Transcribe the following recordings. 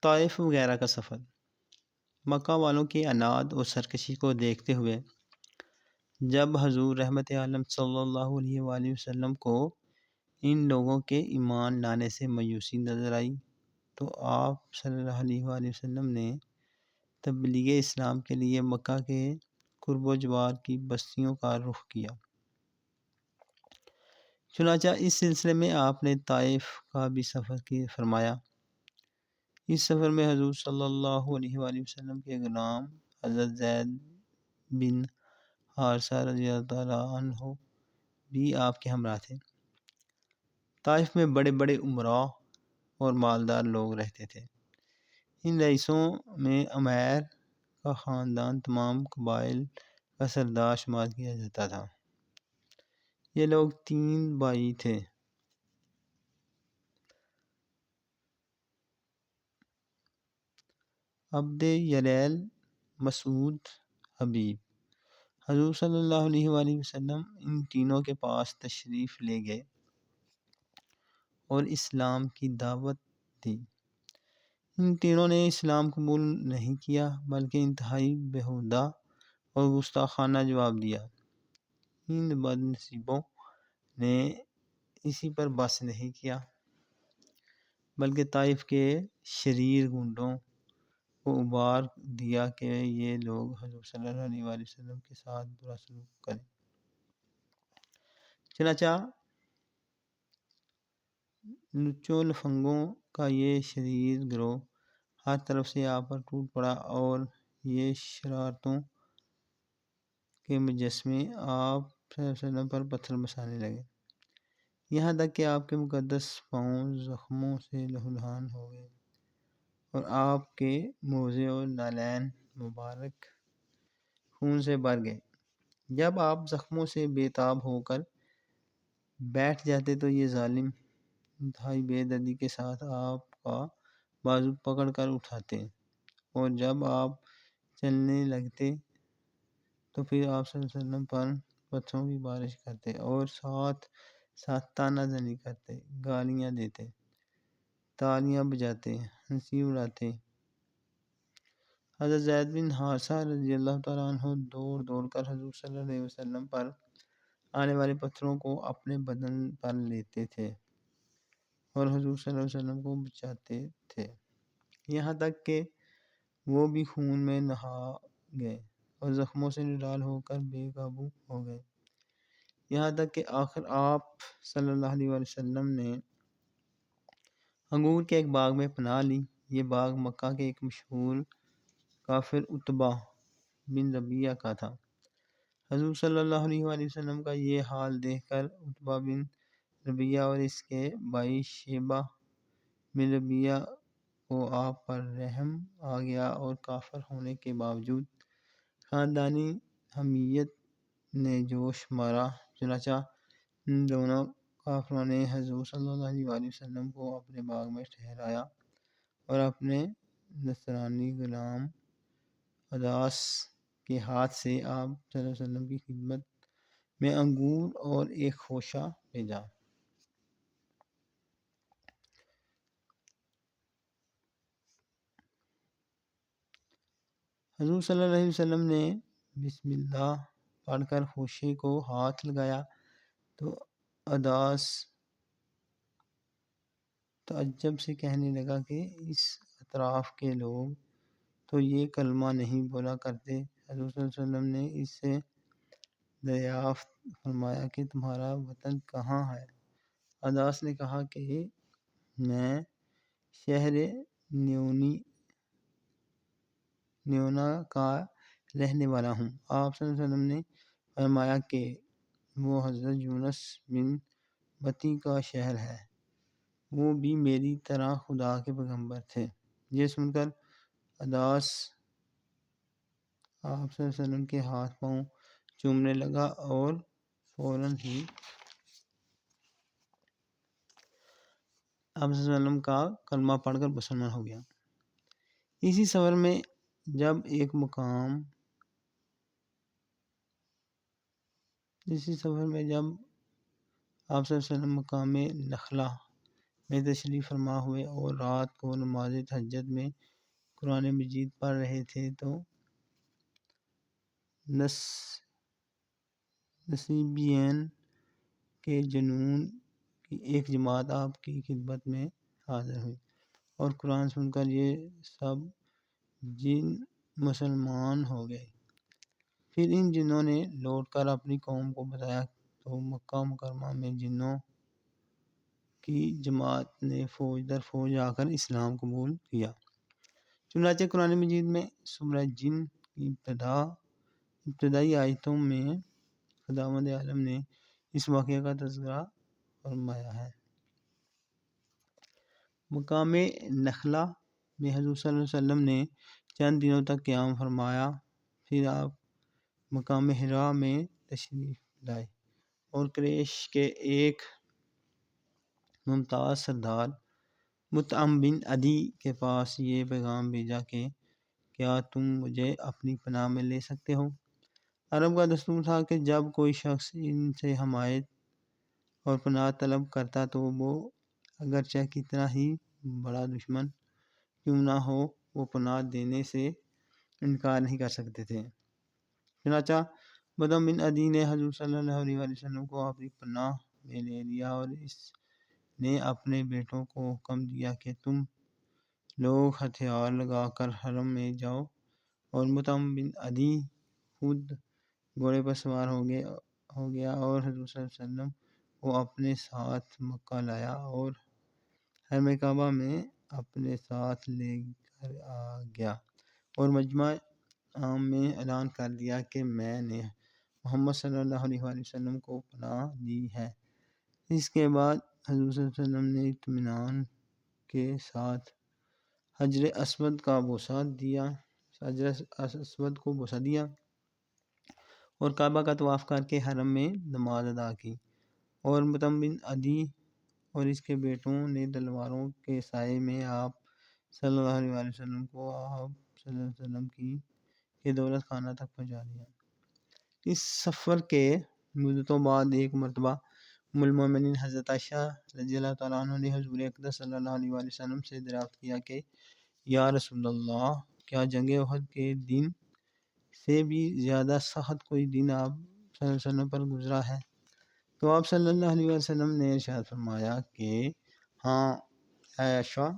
طائف وغیرہ کا سفر۔ مکہ والوں کی عناد اور سرکشی کو دیکھتے ہوئے جب حضور رحمت عالم صلی اللہ علیہ وآلہ وسلم کو ان لوگوں کے ایمان لانے سے مایوسی نظر آئی تو آپ صلی اللہ علیہ وآلہ وسلم نے تبلیغ اسلام کے لیے مکہ کے قرب و جوار کی بستیوں کا رخ کیا۔ چنانچہ اس سلسلے میں آپ نے طائف کا بھی سفر فرمایا۔ اس سفر میں حضور صلی اللہ علیہ وآلہ وسلم کے غلام حضرت زید بن حارثہ رضی اللہ تعالیٰ عنہ بھی آپ کے ہمراہ تھے۔ طائف میں بڑے بڑے امراء اور مالدار لوگ رہتے تھے۔ ان رئیسوں میں عمیر کا خاندان تمام قبائل کا سردار شمار کیا جاتا تھا۔ یہ لوگ 3 بھائی تھے۔ عبد یلیل، مسعود، حبیب۔ حضور صلی اللہ علیہ وآلہ وسلم ان تینوں کے پاس تشریف لے گئے اور اسلام کی دعوت دی۔ ان تینوں نے اسلام قبول نہیں کیا بلکہ انتہائی بیہودہ اور گستاخانہ جواب دیا۔ ان بد نصیبوں نے اسی پر بس نہیں کیا بلکہ طائف کے شریر گنڈوں کو ابھار دیا کہ یہ لوگ حضور صلی اللہ علیہ وآلہ وسلم کے ساتھ برا سلوک کریں۔ چنانچہ لچوں لفنگوں کا یہ شریر گروہ ہر طرف سے آپ پر ٹوٹ پڑا اور یہ شرارتوں کے مجسمے آپ صلی اللہ علیہ وسلم پر پتھر برسانے لگے، یہاں تک کہ آپ کے مقدس پاؤں زخموں سے لہولہان ہو گئے اور آپ کے موزے اور نالین مبارک خون سے بھر گئے۔ جب آپ زخموں سے بے تاب ہو کر بیٹھ جاتے تو یہ ظالم انتہائی بے دردی کے ساتھ آپ کا بازو پکڑ کر اٹھاتے اور جب آپ چلنے لگتے تو پھر آپ صلی اللہ علیہ وسلم پر پتھروں کی بارش کرتے اور ساتھ ساتھ طعنہ زنی کرتے، گالیاں دیتے، تالیاں بجاتے، ہنسی اڑاتے۔ حضرت زید بن حارثہ رضی اللہ تعالیٰ عنہ دوڑ دوڑ کر حضور صلی اللہ علیہ وسلم پر آنے والے پتھروں کو اپنے بدن پر لیتے تھے اور حضور صلی اللہ علیہ وسلم کو بچاتے تھے، یہاں تک کہ وہ بھی خون میں نہا گئے اور زخموں سے نڈال ہو کر بے قابو ہو گئے، یہاں تک کہ آخر آپ صلی اللہ علیہ وآلہ وسلم نے انگور کے ایک باغ میں پناہ لی۔ یہ باغ مکہ کے ایک مشہور کافر عتبہ بن ربیعہ کا تھا۔ حضور صلی اللہ علیہ وآلہ وسلم کا یہ حال دیکھ کر عتبہ بن ربیعہ اور اس کے بھائی شیبہ بن ربیعہ کو آپ پر رحم آ گیا اور کافر ہونے کے باوجود خاندانی حمیت نے جوش مارا۔ چنانچہ ان دونوں کافروں نے حضور صلی اللہ علیہ وآلہ وسلم کو اپنے باغ میں ٹھہرایا اور اپنے نصرانی غلام عداس کے ہاتھ سے آپ صلی اللہ علیہ وسلم کی خدمت میں انگور اور ایک خوشہ بھیجا۔ حضور صلی اللہ علیہ وسلم نے بسم اللہ پڑھ کر خوشے کو ہاتھ لگایا تو عداس تعجب سے کہنے لگا کہ اس اطراف کے لوگ تو یہ کلمہ نہیں بولا کرتے۔ حضور صلی اللہ علیہ وسلم نے اس سے دریافت فرمایا کہ تمہارا وطن کہاں ہے؟ عداس نے کہا کہ میں شہر نیونا کا رہنے والا ہوں۔ آپ صلی اللہ علیہ وسلم نے فرمایا کہ وہ حضرت یونس بن متی کا شہر ہے، وہ بھی میری طرح خدا کے پیغمبر تھے۔ یہ سن کر عداس آپ صلی اللہ علیہ وسلم کے ہاتھ پاؤں چومنے لگا اور فوراً ہی آپ صلی اللہ علیہ وسلم کا کلمہ پڑھ کر مسلمان ہو گیا۔ اسی سفر میں جب آپ صلی اللہ علیہ وسلم مقام نخلا میں تشریف فرما ہوئے اور رات کو نماز تہجد میں قرآن مجید پڑھ رہے تھے تو نصیبین کے جنون کی ایک جماعت آپ کی خدمت میں حاضر ہوئی اور قرآن سن کر یہ سب جن مسلمان ہو گئے۔ پھر ان جنوں نے لوٹ کر اپنی قوم کو بتایا تو مکہ مکرمہ میں جنوں کی جماعت نے فوج در فوج آ کر اسلام قبول کیا۔ چنانچہ قرآن مجید میں سورہ جن کی ابتدائی آیتوں میں خداوند عالم نے اس واقعہ کا تذکرہ فرمایا ہے۔ مقام نخلا میں حضور صلی اللہ علیہ وسلم نے چند دنوں تک قیام فرمایا، پھر آپ مقام حرا میں تشریف لائے اور قریش کے ایک ممتاز سردار مطعم بن عدی کے پاس یہ پیغام بھیجا کہ کیا تم مجھے اپنی پناہ میں لے سکتے ہو؟ عرب کا دستور تھا کہ جب کوئی شخص ان سے حمایت اور پناہ طلب کرتا تو وہ اگرچہ کتنا ہی بڑا دشمن کیوں نہ ہو وہ پناہ دینے سے انکار نہیں کر سکتے تھے۔ چنانچہ مطعم بن عدی نے حضور صلی اللہ علیہ وسلم کو اپنی پناہ میں لے لیا اور اس نے اپنے بیٹوں کو حکم دیا کہ تم لوگ ہتھیار لگا کر حرم میں جاؤ، اور مطعم بن عدی خود گھوڑے پر سوار ہو گیا اور حضور صلی اللہ علیہ وسلم کو اپنے ساتھ مکہ لایا اور حرم کعبہ میں اپنے ساتھ لے کر آ گیا اور مجمع عام میں اعلان کر دیا کہ میں نے محمد صلی اللہ علیہ وسلم کو پناہ دی ہے۔ اس کے بعد حضور صلی اللہ علیہ وسلم نے اطمینان کے ساتھ حجر اسود کو بوسہ دیا اور کعبہ کا طواف کر کے حرم میں نماز ادا کی، اور مطعم بن عدی اور اس کے بیٹوں نے تلواروں کے سائے میں آپ صلی اللہ علیہ وسلم کو آپ صلی اللہ علیہ وسلم کے دولت خانہ تک پہنچا دیا۔ اس سفر کے مدتوں بعد ایک مرتبہ ام المومنین حضرت عائشہ رضی اللہ تعالیٰ عنہ نے حضور اقدس صلی اللہ علیہ وسلم سے دریافت کیا کہ یا رسول اللہ، کیا جنگ احد کے دن سے بھی زیادہ سخت کوئی دن آپ صلی اللہ علیہ وسلم پر گزرا ہے؟ تو آپ صلی اللہ علیہ وسلم نے ارشاد فرمایا کہ ہاں عائشہ،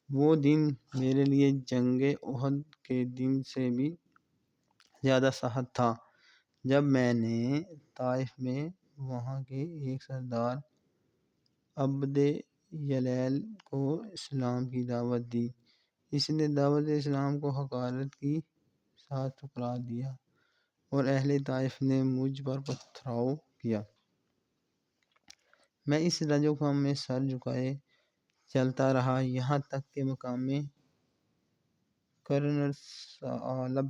وہ دن میرے لیے جنگ احد کے دن سے بھی زیادہ سخت تھا جب میں نے طائف میں وہاں کے ایک سردار عبد یلیل کو اسلام کی دعوت دی۔ اس نے دعوت اسلام کو حقارت کی ساتھ ٹھکرا دیا اور اہل طائف نے مجھ پر پتھراؤ کیا۔ میں اس رنج و غم میں سر جھکائے چلتا رہا یہاں تک کہ مقام کرنثعلب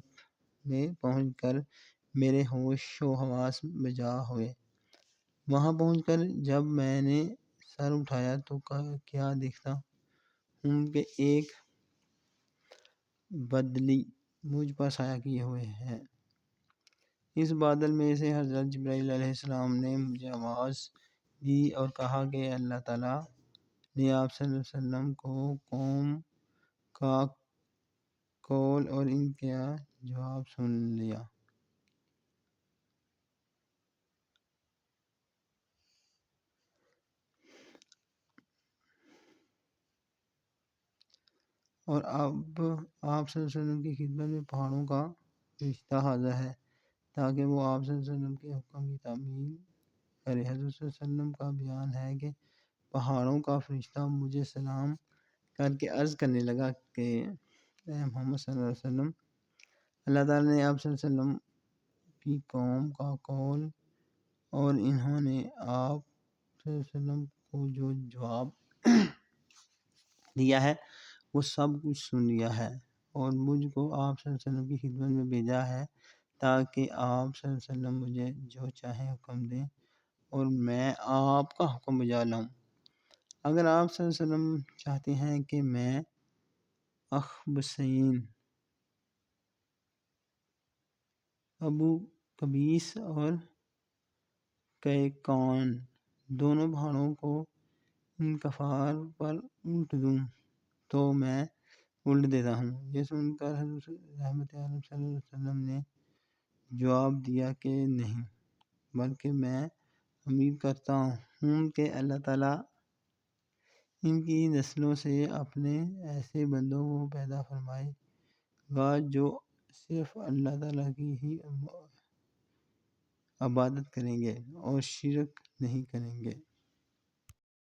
میں پہنچ کر میرے ہوش و حواس بجا ہوئے۔ وہاں پہنچ کر جب میں نے سر اٹھایا تو کیا دیکھتا ہوں کہ ایک بدلی مجھ پر سایہ کیے ہوئے ہے۔ اس بادل میں سے حضرت جبرائیل علیہ السلام نے مجھے آواز دی اور کہا کہ اللہ تعالیٰ نے آپ صلی اللہ علیہ وسلم کو قوم کا قول اور ان کا جواب سن لیا۔ اور اب آپ صلی اللہ علیہ وسلم کی خدمت میں پہاڑوں کا فرشتہ حاضر ہے تاکہ وہ آپ صلی اللہ علیہ وسلم کے حکم کی تعمیل کرے۔ حضرت صلی اللہ علیہ وسلم کا بیان ہے کہ پہاڑوں کا فرشتہ مجھے سلام کر کے عرض کرنے لگا کہ اے محمد صلی اللہ علیہ وسلم، اللہ تعالیٰ نے آپ صلی اللہ علیہ وسلم کی قوم کا قول اور انہوں نے آپ صلی اللہ علیہ وسلم کو جو جواب دیا ہے وہ سب کچھ سن لیا ہے اور مجھ کو آپ صلی اللہ علیہ وسلم کی خدمت میں بھیجا ہے تاکہ آپ صلی اللہ علیہ وسلم مجھے جو چاہیں حکم دیں اور میں آپ کا حکم بجا لاؤں۔ اگر آپ صلی اللہ علیہ وسلم چاہتے ہیں کہ میں اخبثین ابو قبیس اور کیکان دونوں پہاڑوں کو ان کفار پر الٹ دوں تو میں الٹ دیتا ہوں۔ یہ سن کر حضرت رحمت عالم صلی اللہ علیہ وسلم نے جواب دیا کہ نہیں، بلکہ میں امید کرتا ہوں کہ اللہ تعالیٰ ان کی نسلوں سے اپنے ایسے بندوں کو پیدا فرمائے گا جو صرف اللہ تعالیٰ کی ہی عبادت کریں گے اور شرک نہیں کریں گے۔